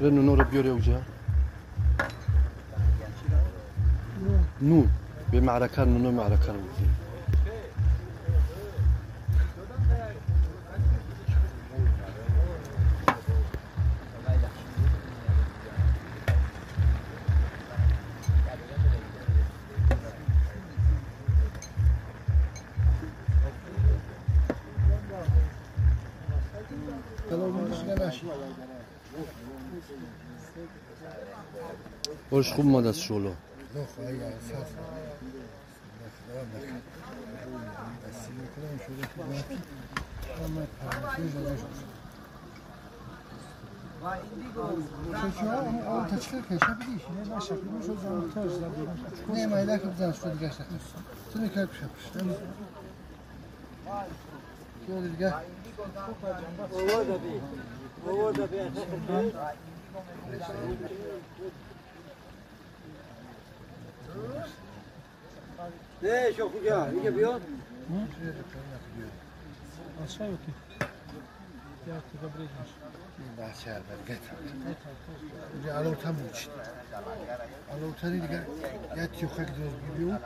Renno رو بیاره اونجا نون به معرکه نون معرکه رو برش خوب ماده از شلو نه ما ایده که بزنش رو دیگه شد تو میکرد بشه تو دیگه نه شو کجا میگه بیاد aşağı yok ki. Diğer tarafa bırakmış. Bahçe git. Bir alıtam uç. Alutani diye yat yok gidiyoruz gidiyor.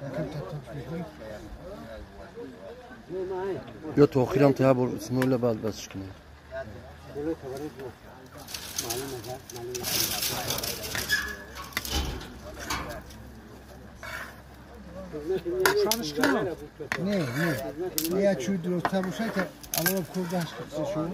Bakın tatlı fikri. یا تو آخرام تا بر اسمه ولا بعد بس کنه نه نه. یا چود رو تابوسه که الان کردش شو.